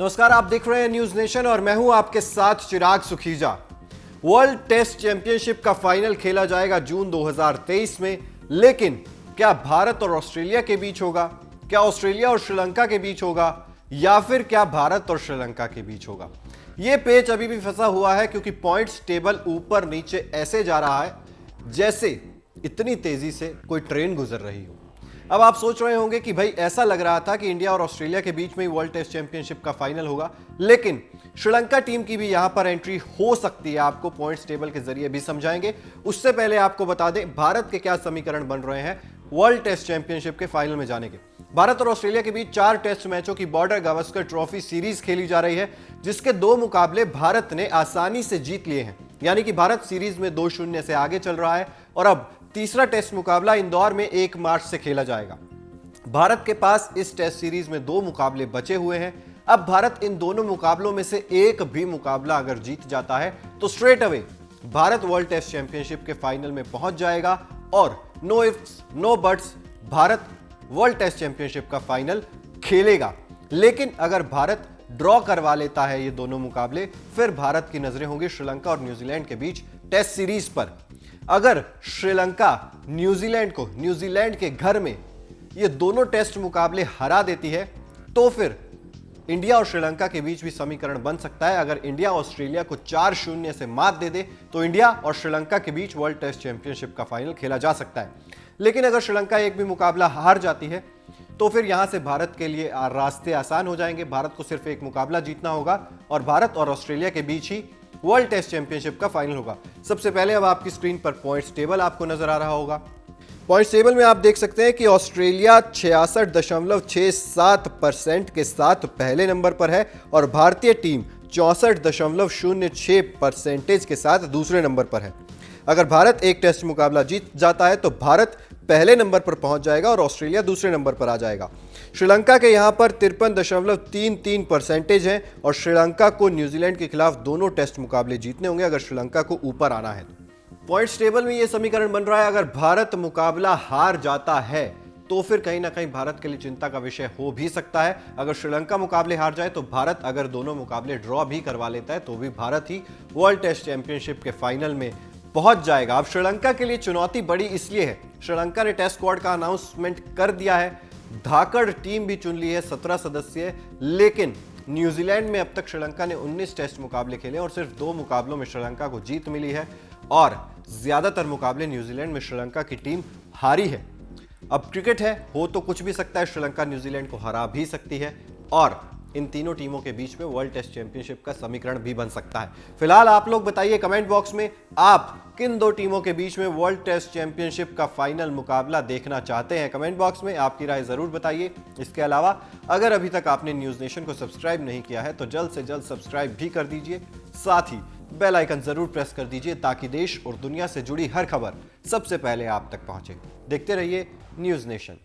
नमस्कार, आप देख रहे हैं न्यूज नेशन और मैं हूं आपके साथ चिराग सुखीजा। वर्ल्ड टेस्ट चैंपियनशिप का फाइनल खेला जाएगा जून 2023 में, लेकिन क्या भारत और ऑस्ट्रेलिया के बीच होगा, क्या ऑस्ट्रेलिया और श्रीलंका के बीच होगा, या फिर क्या भारत और श्रीलंका के बीच होगा? यह पेच अभी भी फंसा हुआ है क्योंकि पॉइंट्स टेबल ऊपर नीचे ऐसे जा रहा है जैसे इतनी तेजी से कोई ट्रेन गुजर रही हो। अब आप सोच रहे होंगे कि भाई ऐसा लग रहा था कि इंडिया और ऑस्ट्रेलिया के बीच में ही वर्ल्ड टेस्ट चैंपियनशिप का फाइनल होगा, लेकिन श्रीलंका टीम की भी यहां पर एंट्री हो सकती है। आपको पॉइंट्स टेबल के जरिए भी समझाएंगे। उससे पहले आपको बता दें भारत के क्या समीकरण बन रहे हैं वर्ल्ड टेस्ट चैंपियनशिप के फाइनल में जाने के। भारत और ऑस्ट्रेलिया के बीच 4 टेस्ट मैचों की बॉर्डर गावस्कर ट्रॉफी सीरीज खेली जा रही है, जिसके 2 मुकाबले भारत ने आसानी से जीत लिए हैं। यानी कि भारत सीरीज में 2-0 से आगे चल रहा है और अब तीसरा टेस्ट मुकाबला इंदौर में 1 मार्च से खेला जाएगा। भारत के पास इस टेस्ट सीरीज में 2 मुकाबले बचे हुए हैं। अब भारत इन दोनों मुकाबलों में से एक भी मुकाबला अगर जीत जाता है तो straight away Bharat world test championship के फाइनल में पहुंच जाएगा और no ifs no buts Bharat world test championship का फाइनल खेलेगा। लेकिन अगर भारत ड्रॉ करवा लेता है ये दोनों मुकाबले, फिर भारत की नजरें होंगी श्रीलंका और न्यूजीलैंड के बीच टेस्ट सीरीज पर। अगर श्रीलंका न्यूजीलैंड को न्यूजीलैंड के घर में ये दोनों टेस्ट मुकाबले हरा देती है तो फिर इंडिया और श्रीलंका के बीच भी समीकरण बन सकता है। अगर इंडिया ऑस्ट्रेलिया को 4-0 से मात दे दे तो इंडिया और श्रीलंका के बीच वर्ल्ड टेस्ट चैंपियनशिप का फाइनल खेला जा सकता है। लेकिन अगर श्रीलंका एक भी मुकाबला हार जाती है तो फिर यहां से भारत के लिए रास्ते आसान हो जाएंगे। भारत को सिर्फ एक मुकाबला जीतना होगा और भारत और ऑस्ट्रेलिया के बीच ही वर्ल्ड टेस्ट चैंपियनशिप का फाइनल होगा। सबसे पहले अब आपकी स्क्रीन पर पॉइंट्स टेबल आपको नजर आ रहा होगा। पॉइंट्स टेबल में आप देख सकते हैं कि ऑस्ट्रेलिया 66.67% के साथ पहले नंबर पर है और भारतीय टीम 64.06% के साथ दूसरे नंबर पर है। अगर भारत एक टेस्ट मुकाबला जीत जाता है तो भारत पहले नंबर पर पहुंच जाएगा और ऑस्ट्रेलिया दूसरे नंबर पर आ जाएगा। श्रीलंका के यहां पर 53.33% है और श्रीलंका को न्यूजीलैंड के खिलाफ दोनों टेस्ट मुकाबले जीतने होंगे अगर श्रीलंका को ऊपर आना है। पॉइंट्स टेबल में यह समीकरण बन रहा है, अगर भारत मुकाबला हार जाता है तो फिर कहीं ना कहीं भारत के लिए चिंता का विषय हो भी सकता है। अगर श्रीलंका मुकाबले हार जाए तो भारत अगर दोनों मुकाबले ड्रॉ भी करवा लेता है तो भी भारत ही वर्ल्ड टेस्ट चैंपियनशिप के फाइनल में पहुंच जाएगा। अब श्रीलंका के लिए चुनौती बड़ी इसलिए है, श्रीलंका ने टेस्ट स्क्वाड का अनाउंसमेंट कर दिया है, धाकड़ टीम भी चुन ली है 17 सदस्य, लेकिन न्यूजीलैंड में अब तक श्रीलंका ने 19 टेस्ट मुकाबले खेले और सिर्फ 2 मुकाबलों में श्रीलंका को जीत मिली है और ज्यादातर मुकाबले न्यूजीलैंड में श्रीलंका की टीम हारी है। अब क्रिकेट है, हो तो कुछ भी सकता है, श्रीलंका न्यूजीलैंड को हरा भी सकती है और इन तीनों टीमों के बीच में वर्ल्ड टेस्ट चैंपियनशिप का समीकरण भी बन सकता है। फिलहाल आप लोग बताइए कमेंट बॉक्स में आप किन 2 टीमों के बीच में वर्ल्ड टेस्ट चैंपियनशिप का फाइनल मुकाबला देखना चाहते हैं। कमेंट बॉक्स में आपकी राय जरूर बताइए। इसके अलावा अगर अभी तक आपने न्यूज नेशन को सब्सक्राइब नहीं किया है तो जल्द से जल्द सब्सक्राइब भी कर दीजिए, साथ ही बेल आइकन जरूर प्रेस कर दीजिए ताकि देश और दुनिया से जुड़ी हर खबर सबसे पहले आप तक पहुंचे। देखते रहिए न्यूज नेशन।